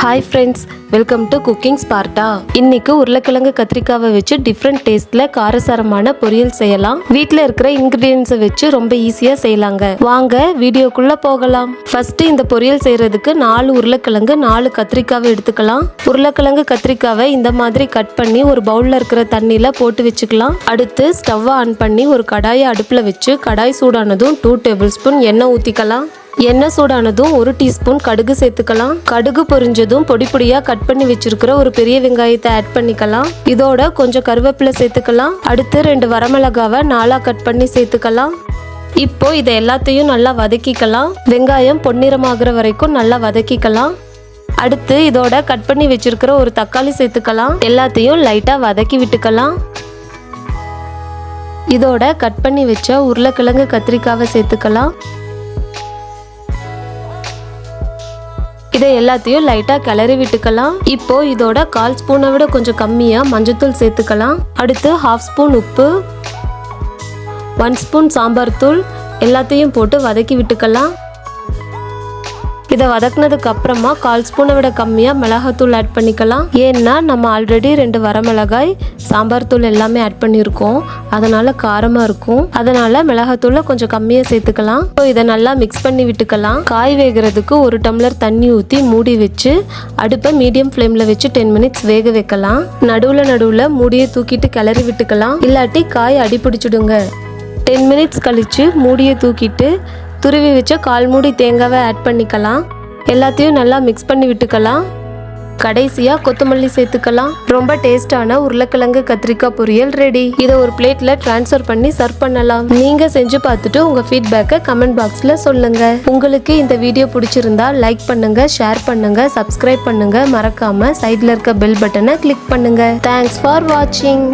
Hi friends, welcome to cooking Sparta. இன்னைக்கு உருளைக்கிழங்கு கத்திரிக்காவை வச்சு டிஃப்ரெண்ட் டேஸ்ட்ல காரசாரமான பொரியல் செய்யலாம். வீட்ல இருக்கிற இன்கிரிடியன்ட்ஸை வச்சு ரொம்ப ஈஸியா செய்யலாங்க. வாங்க வீடியோக்குள்ள போகலாம். ஃபர்ஸ்ட் இந்த பொரியல் செய்யறதுக்கு 4 உருளைக்கிழங்கு 4 கத்திரிக்காவை எடுத்துக்கலாம். உருளைக்கிழங்கு கத்திரிக்காவை இந்த மாதிரி கட் பண்ணி ஒரு பவுல்ல இருக்கிற தண்ணியில போட்டு வச்சுக்கலாம். அடுத்து ஸ்டவ் ஆன் பண்ணி ஒரு கடாயை அடுப்புல வச்சு கடாய் சூடானதும் 2 டேபிள் ஸ்பூன் எண்ணெய் ஊத்திக்கலாம். எண்ணெய் சூடானதும் 1 டீஸ்பூன் கடுகு சேர்த்துக்கலாம். கடுகு பொரிஞ்சதும் பொடி பொடியா கட் பண்ணி வச்சிருக்கிற ஒரு பெரிய வெங்காயத்தை ஆட் பண்ணிக்கலாம். இதோட கொஞ்சம் கருவேப்பிலை சேர்த்துக்கலாம். அடுத்து 2 வரமிளகாவை 4 கட் பண்ணி சேர்த்துக்கலாம். இப்போ இதை எல்லாத்தையும் நல்லா வதக்கிக்கலாம். வெங்காயம் பொன்னிறமாகிற வரைக்கும் நல்லா வதக்கிக்கலாம். அடுத்து இதோட கட் பண்ணி வச்சிருக்கிற ஒரு தக்காளி சேர்த்துக்கலாம். எல்லாத்தையும் லைட்டா வதக்கி விட்டுக்கலாம். இதோட கட் பண்ணி வச்ச உருளைக்கிழங்கு கத்திரிக்காவை சேர்த்துக்கலாம். இதை எல்லாத்தையும் லைட்டா கிளறி விட்டுக்கலாம். இப்போ இதோட 1/4 ஸ்பூனை விட கொஞ்சம் கம்மியா மஞ்சத்தூள் சேர்த்துக்கலாம். அடுத்து 1/2 ஸ்பூன் உப்பு, 1 ஸ்பூன் சாம்பார் தூள் எல்லாத்தையும் போட்டு வதக்கி விட்டுக்கலாம். இதை வதக்குனதுக்கு அப்புறமா 1/4 ஸ்பூனை விட கம்மியா மிளகாத்தூள் ஆட் பண்ணிக்கலாம். ஏன்னா நம்ம ஆல்ரெடி 2 வரமிளகாய் சாம்பார் தூள் எல்லாமே ஆட் பண்ணியிருக்கோம், அதனால காரமா இருக்கும். அதனால மிளகாத்தூளை கொஞ்சம் கம்மியா சேர்த்துக்கலாம். இதை நல்லா மிக்ஸ் பண்ணி விட்டுக்கலாம். காய் வேகிறதுக்கு 1 டம்ளர் தண்ணி ஊற்றி மூடி வச்சு அடுப்பை மீடியம் ஃப்ளேம்ல வச்சு 10 மினிட்ஸ் வேக வைக்கலாம். நடுவுல மூடியை தூக்கிட்டு கிளறி விட்டுக்கலாம், இல்லாட்டி காய் அடி பிடிச்சிடுங்க. 10 மினிட்ஸ் கழிச்சு மூடியை தூக்கிட்டு துருவி வச்ச 1/4 மூடி தேங்காவை ஆட் பண்ணிக்கலாம். எல்லாத்தையும் நல்லா மிக்ஸ் பண்ணி விட்டுக்கலாம். கடைசியா கொத்தமல்லி சேர்த்துக்கலாம். ரொம்ப டேஸ்டான உருளைக்கிழங்கு கத்திரிக்காய் பொரியல் ரெடி. இதை ஒரு பிளேட்ல டிரான்ஸ்ஃபர் பண்ணி சர்வ் பண்ணலாம். நீங்க செஞ்சு பார்த்துட்டு உங்க ஃபீட்பேக்கை கமெண்ட் பாக்ஸ்ல சொல்லுங்க. உங்களுக்கு இந்த வீடியோ பிடிச்சிருந்தா லைக் பண்ணுங்க, ஷேர் பண்ணுங்க, சப்ஸ்கிரைப் பண்ணுங்க. மறக்காம சைட்ல இருக்க பெல் பட்டனை கிளிக் பண்ணுங்க. தேங்க்ஸ் ஃபார் வாட்சிங்.